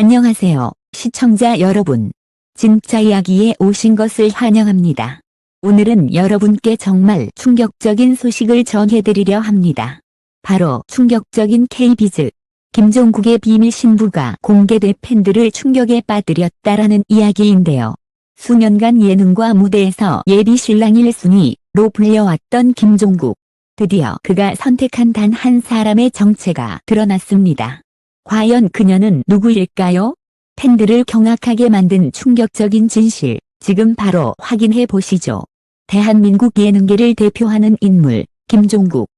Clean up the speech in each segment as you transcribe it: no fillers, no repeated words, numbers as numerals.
안녕하세요, 시청자 여러분. 진짜 이야기에 오신 것을 환영합니다. 오늘은 여러분께 정말 충격적인 소식을 전해드리려 합니다. 바로 충격적인 K-뷰즈 김종국의 비밀 신부가 공개돼 팬들을 충격에 빠뜨렸다라는 이야기인데요. 수년간 예능과 무대에서 예비 신랑 1순위로 불려왔던 김종국. 드디어 그가 선택한 단 한 사람의 정체가 드러났습니다. 과연 그녀는 누구일까요? 팬들을 경악하게 만든 충격적인 진실, 지금 바로 확인해 보시죠. 대한민국 예능계를 대표하는 인물, 김종국.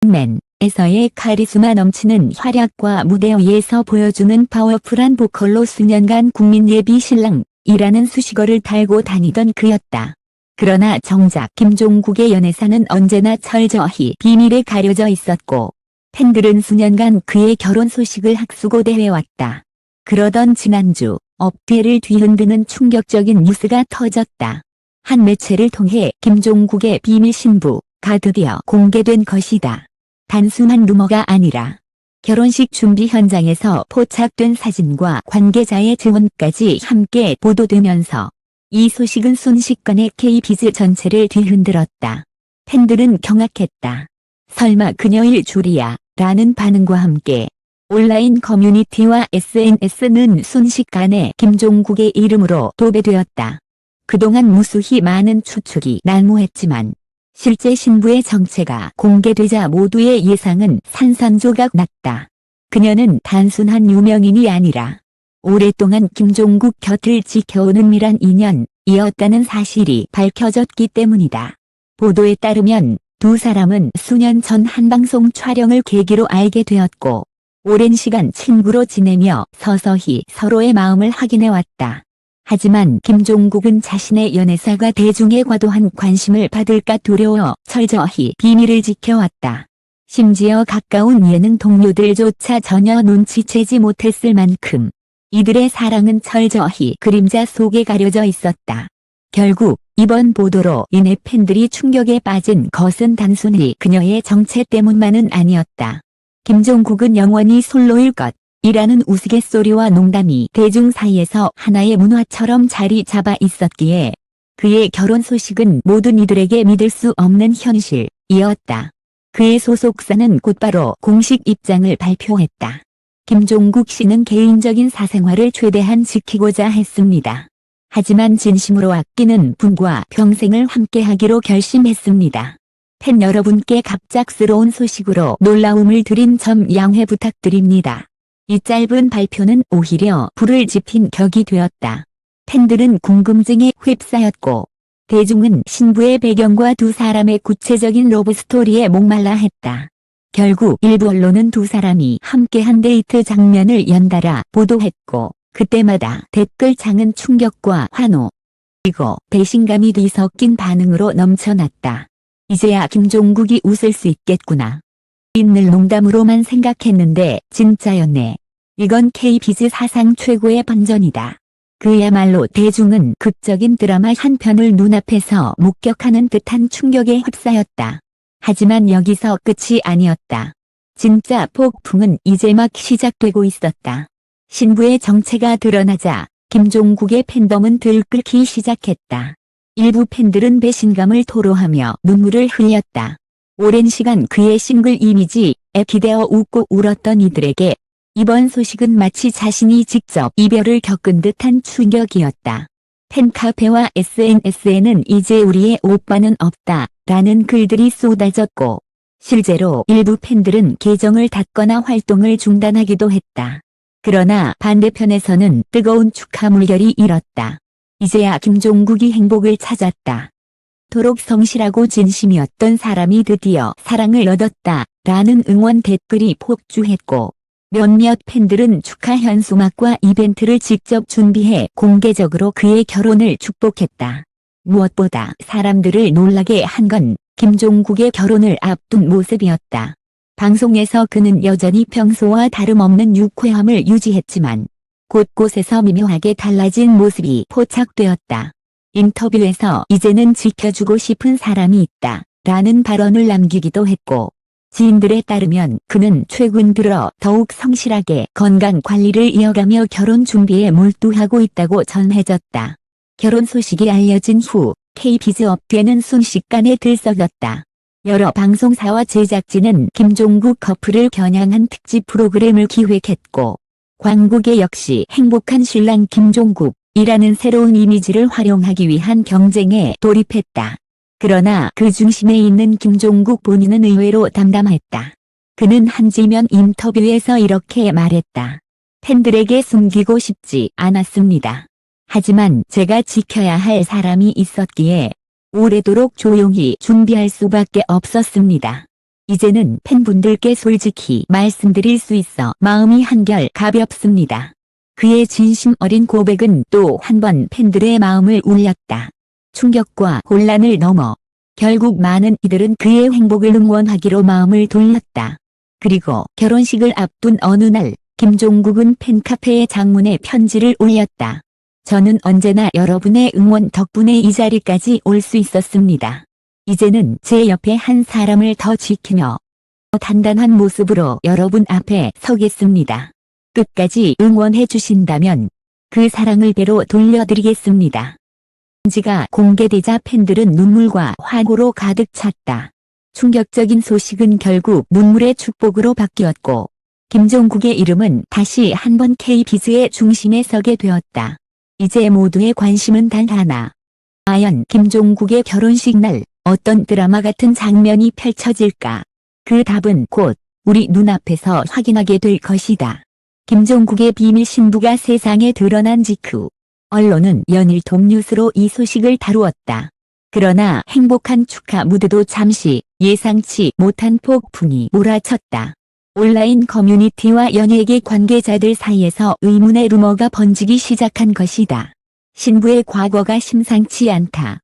맨에서의 카리스마 넘치는 활약과 무대 위에서 보여주는 파워풀한 보컬로 수년간 국민 예비 신랑이라는 수식어를 달고 다니던 그였다. 그러나 정작 김종국의 연애사는 언제나 철저히 비밀에 가려져 있었고, 팬들은 수년간 그의 결혼 소식을 학수고대해왔다. 그러던 지난주, 업계를 뒤흔드는 충격적인 뉴스가 터졌다. 한 매체를 통해 김종국의 비밀 신부가 드디어 공개된 것이다. 단순한 루머가 아니라 결혼식 준비 현장에서 포착된 사진과 관계자의 증언까지 함께 보도되면서 이 소식은 순식간에 K-뷰즈 전체를 뒤흔들었다. 팬들은 경악했다. 설마 그녀일 줄이야 라는 반응과 함께 온라인 커뮤니티와 SNS는 순식간에 김종국의 이름으로 도배되었다. 그동안 무수히 많은 추측이 난무했지만 실제 신부의 정체가 공개되자 모두의 예상은 산산조각 났다. 그녀는 단순한 유명인이 아니라 오랫동안 김종국 곁을 지켜온 은밀한 인연이었다는 사실이 밝혀졌기 때문이다. 보도에 따르면 두 사람은 수년 전 한 방송 촬영을 계기로 알게 되었고, 오랜 시간 친구로 지내며 서서히 서로의 마음을 확인해왔다. 하지만 김종국은 자신의 연애사가 대중의 과도한 관심을 받을까 두려워 철저히 비밀을 지켜왔다. 심지어 가까운 예능 동료들조차 전혀 눈치채지 못했을 만큼 이들의 사랑은 철저히 그림자 속에 가려져 있었다. 결국 이번 보도로 인해 팬들이 충격에 빠진 것은 단순히 그녀의 정체 때문만은 아니었다. 김종국은 영원히 솔로일 것이라는 우스갯소리와 농담이 대중 사이에서 하나의 문화처럼 자리 잡아 있었기에 그의 결혼 소식은 모든 이들에게 믿을 수 없는 현실이었다. 그의 소속사는 곧바로 공식 입장을 발표했다. 김종국 씨는 개인적인 사생활을 최대한 지키고자 했습니다. 하지만 진심으로 아끼는 분과 평생을 함께하기로 결심했습니다. 팬 여러분께 갑작스러운 소식으로 놀라움을 드린 점 양해 부탁드립니다. 이 짧은 발표는 오히려 불을 지핀 격이 되었다. 팬들은 궁금증에 휩싸였고, 대중은 신부의 배경과 두 사람의 구체적인 러브스토리에 목말라 했다. 결국 일부 언론은 두 사람이 함께한 데이트 장면을 연달아 보도했고, 그때마다 댓글창은 충격과 환호, 그리고 배신감이 뒤섞인 반응으로 넘쳐났다. 이제야 김종국이 웃을 수 있겠구나. 늘 농담으로만 생각했는데 진짜였네. 이건 K-뷰즈 사상 최고의 반전이다. 그야말로 대중은 극적인 드라마 한 편을 눈앞에서 목격하는 듯한 충격에 휩싸였다. 하지만 여기서 끝이 아니었다. 진짜 폭풍은 이제 막 시작되고 있었다. 신부의 정체가 드러나자 김종국의 팬덤은 들끓기 시작했다. 일부 팬들은 배신감을 토로하며 눈물을 흘렸다. 오랜 시간 그의 싱글 이미지에 기대어 웃고 울었던 이들에게 이번 소식은 마치 자신이 직접 이별을 겪은 듯한 충격이었다. 팬카페와 SNS에는 이제 우리의 오빠는 없다 라는 글들이 쏟아졌고, 실제로 일부 팬들은 계정을 닫거나 활동을 중단하기도 했다. 그러나 반대편에서는 뜨거운 축하 물결이 일었다. 이제야 김종국이 행복을 찾았다. 도록 성실하고 진심이었던 사람이 드디어 사랑을 얻었다 라는 응원 댓글이 폭주했고, 몇몇 팬들은 축하 현수막과 이벤트를 직접 준비해 공개적으로 그의 결혼을 축복했다. 무엇보다 사람들을 놀라게 한 건 김종국의 결혼을 앞둔 모습이었다. 방송에서 그는 여전히 평소와 다름없는 유쾌함을 유지했지만 곳곳에서 미묘하게 달라진 모습이 포착되었다. 인터뷰에서 이제는 지켜주고 싶은 사람이 있다 라는 발언을 남기기도 했고, 지인들에 따르면 그는 최근 들어 더욱 성실하게 건강 관리를 이어가며 결혼 준비에 몰두하고 있다고 전해졌다. 결혼 소식이 알려진 후 K비즈 업계는 순식간에 들썩였다. 여러 방송사와 제작진은 김종국 커플을 겨냥한 특집 프로그램을 기획했고 광고계 역시 행복한 신랑 김종국이라는 새로운 이미지를 활용하기 위한 경쟁에 돌입했다. 그러나 그 중심에 있는 김종국 본인은 의외로 담담했다. 그는 한 지면 인터뷰에서 이렇게 말했다. 팬들에게 숨기고 싶지 않았습니다. 하지만 제가 지켜야 할 사람이 있었기에 오래도록 조용히 준비할 수밖에 없었습니다. 이제는 팬분들께 솔직히 말씀드릴 수 있어 마음이 한결 가볍습니다. 그의 진심 어린 고백은 또 한 번 팬들의 마음을 울렸다. 충격과 혼란을 넘어 결국 많은 이들은 그의 행복을 응원하기로 마음을 돌렸다. 그리고 결혼식을 앞둔 어느 날 김종국은 팬카페에 장문의 편지를 올렸다. 저는 언제나 여러분의 응원 덕분에 이 자리까지 올 수 있었습니다. 이제는 제 옆에 한 사람을 더 지키며 단단한 모습으로 여러분 앞에 서겠습니다. 끝까지 응원해 주신다면 그 사랑을 배로 돌려드리겠습니다. 편지가 공개되자 팬들은 눈물과 화고로 가득 찼다. 충격적인 소식은 결국 눈물의 축복으로 바뀌었고 김종국의 이름은 다시 한번 K비즈의 중심에 서게 되었다. 이제 모두의 관심은 단 하나. 과연 김종국의 결혼식 날 어떤 드라마 같은 장면이 펼쳐질까? 그 답은 곧 우리 눈앞에서 확인하게 될 것이다. 김종국의 비밀 신부가 세상에 드러난 직후 언론은 연일 톱뉴스로 이 소식을 다루었다. 그러나 행복한 축하 무대도 잠시 예상치 못한 폭풍이 몰아쳤다. 온라인 커뮤니티와 연예계 관계자들 사이에서 의문의 루머가 번지기 시작한 것이다. 신부의 과거가 심상치 않다.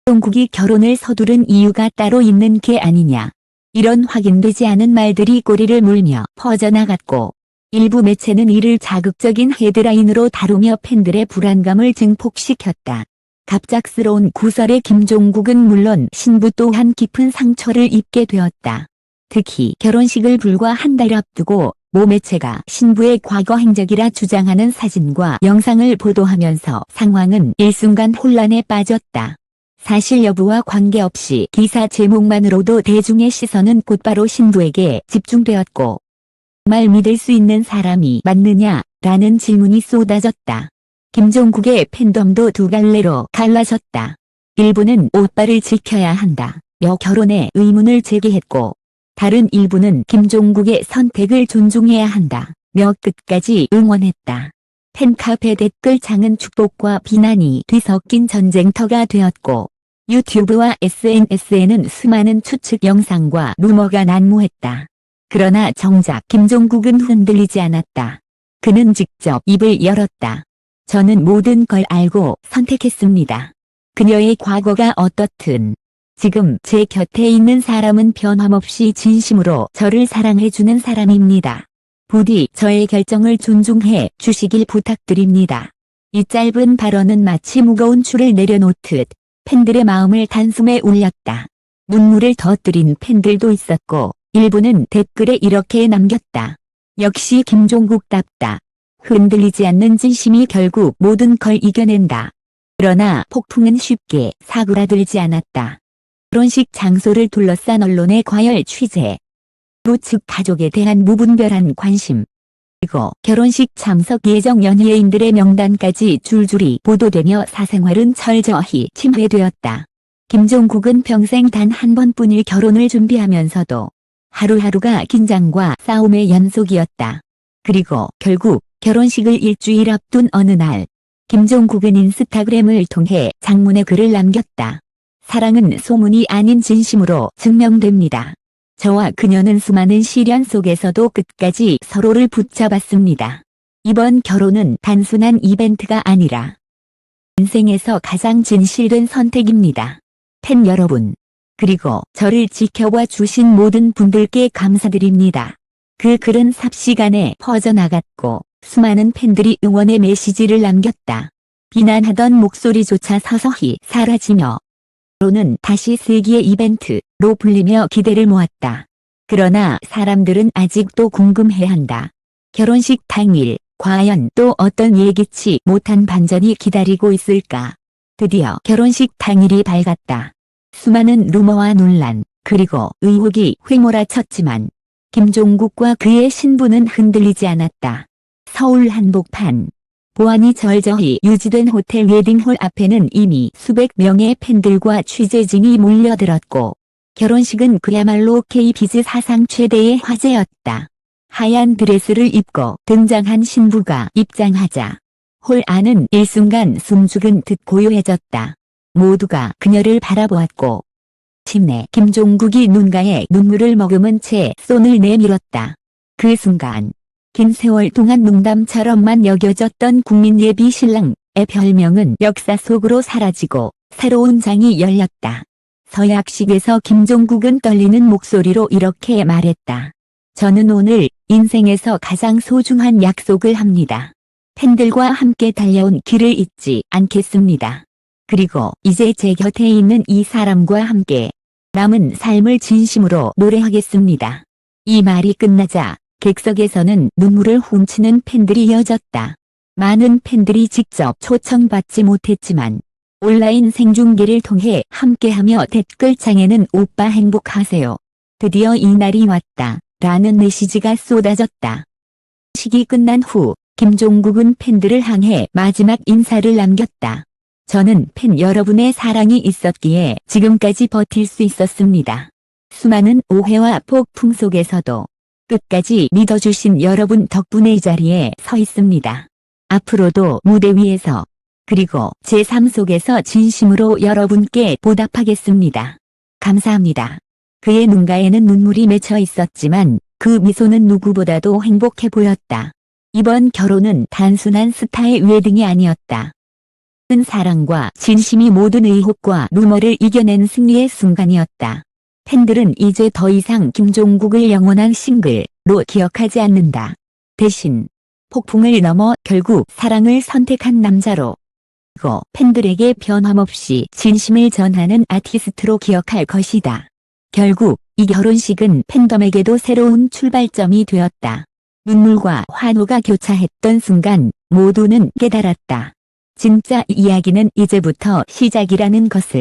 김종국이 결혼을 서두른 이유가 따로 있는 게 아니냐. 이런 확인되지 않은 말들이 꼬리를 물며 퍼져나갔고 일부 매체는 이를 자극적인 헤드라인으로 다루며 팬들의 불안감을 증폭시켰다. 갑작스러운 구설에 김종국은 물론 신부 또한 깊은 상처를 입게 되었다. 특히 결혼식을 불과 한 달 앞두고 모 매체가 신부의 과거 행적이라 주장하는 사진과 영상을 보도하면서 상황은 일순간 혼란에 빠졌다. 사실 여부와 관계없이 기사 제목만으로도 대중의 시선은 곧바로 신부에게 집중되었고 정말 믿을 수 있는 사람이 맞느냐라는 질문이 쏟아졌다. 김종국의 팬덤도 두 갈래로 갈라졌다. 일부는 오빠를 지켜야 한다며 결혼에 의문을 제기했고 다른 일부는 김종국의 선택을 존중해야 한다며 끝까지 응원했다. 팬카페 댓글창은 축복과 비난이 뒤섞인 전쟁터가 되었고 유튜브와 SNS에는 수많은 추측 영상과 루머가 난무했다. 그러나 정작 김종국은 흔들리지 않았다. 그는 직접 입을 열었다. 저는 모든 걸 알고 선택했습니다. 그녀의 과거가 어떻든 지금 제 곁에 있는 사람은 변함없이 진심으로 저를 사랑해주는 사람입니다. 부디 저의 결정을 존중해 주시길 부탁드립니다. 이 짧은 발언은 마치 무거운 줄을 내려놓듯 팬들의 마음을 단숨에 울렸다. 눈물을 터뜨린 팬들도 있었고 일부는 댓글에 이렇게 남겼다. 역시 김종국답다. 흔들리지 않는 진심이 결국 모든 걸 이겨낸다. 그러나 폭풍은 쉽게 사그라들지 않았다. 결혼식 장소를 둘러싼 언론의 과열 취재, 부 측 가족에 대한 무분별한 관심, 그리고 결혼식 참석 예정 연예인들의 명단까지 줄줄이 보도되며 사생활은 철저히 침해되었다. 김종국은 평생 단 한 번뿐일 결혼을 준비하면서도 하루하루가 긴장과 싸움의 연속이었다. 그리고 결국 결혼식을 일주일 앞둔 어느 날 김종국은 인스타그램을 통해 장문의 글을 남겼다. 사랑은 소문이 아닌 진심으로 증명됩니다. 저와 그녀는 수많은 시련 속에서도 끝까지 서로를 붙잡았습니다. 이번 결혼은 단순한 이벤트가 아니라 인생에서 가장 진실된 선택입니다. 팬 여러분, 그리고 저를 지켜봐 주신 모든 분들께 감사드립니다. 그 글은 삽시간에 퍼져나갔고 수많은 팬들이 응원의 메시지를 남겼다. 비난하던 목소리조차 서서히 사라지며 결혼은 다시 세기의 이벤트로 불리며 기대를 모았다. 그러나 사람들은 아직도 궁금해한다. 결혼식 당일, 과연 또 어떤 예기치 못한 반전이 기다리고 있을까? 드디어 결혼식 당일이 밝았다. 수많은 루머와 논란, 그리고 의혹이 휘몰아쳤지만 김종국과 그의 신부는 흔들리지 않았다. 서울 한복판. 보안이 절저히 유지된 호텔 웨딩홀 앞에는 이미 수백 명의 팬들과 취재진이 몰려들었고 결혼식은 그야말로 KBS 사상 최대의 화제였다. 하얀 드레스를 입고 등장한 신부가 입장하자 홀 안은 일순간 숨죽은 듯 고요해졌다. 모두가 그녀를 바라보았고 침내 김종국이 눈가에 눈물을 머금은 채 손을 내밀었다. 그 순간 긴 세월 동안 농담처럼만 여겨졌던 국민 예비 신랑의 별명은 역사 속으로 사라지고 새로운 장이 열렸다. 서약식에서 김종국은 떨리는 목소리로 이렇게 말했다. 저는 오늘 인생에서 가장 소중한 약속을 합니다. 팬들과 함께 달려온 길을 잊지 않겠습니다. 그리고 이제 제 곁에 있는 이 사람과 함께 남은 삶을 진심으로 노래하겠습니다. 이 말이 끝나자 객석에서는 눈물을 훔치는 팬들이 이어졌다. 많은 팬들이 직접 초청받지 못했지만 온라인 생중계를 통해 함께하며 댓글창에는 오빠 행복하세요. 드디어 이 날이 왔다. 라는 메시지가 쏟아졌다. 식이 끝난 후 김종국은 팬들을 향해 마지막 인사를 남겼다. 저는 팬 여러분의 사랑이 있었기에 지금까지 버틸 수 있었습니다. 수많은 오해와 폭풍 속에서도 끝까지 믿어주신 여러분 덕분에 이 자리에 서 있습니다. 앞으로도 무대 위에서 그리고 제 삶 속에서 진심으로 여러분께 보답하겠습니다. 감사합니다. 그의 눈가에는 눈물이 맺혀 있었지만 그 미소는 누구보다도 행복해 보였다. 이번 결혼은 단순한 스타의 웨딩이 아니었다. 큰 사랑과 진심이 모든 의혹과 루머를 이겨낸 승리의 순간이었다. 팬들은 이제 더 이상 김종국을 영원한 싱글로 기억하지 않는다. 대신 폭풍을 넘어 결국 사랑을 선택한 남자로 그리고 팬들에게 변함없이 진심을 전하는 아티스트로 기억할 것이다. 결국 이 결혼식은 팬덤에게도 새로운 출발점이 되었다. 눈물과 환호가 교차했던 순간 모두는 깨달았다. 진짜 이야기는 이제부터 시작이라는 것을.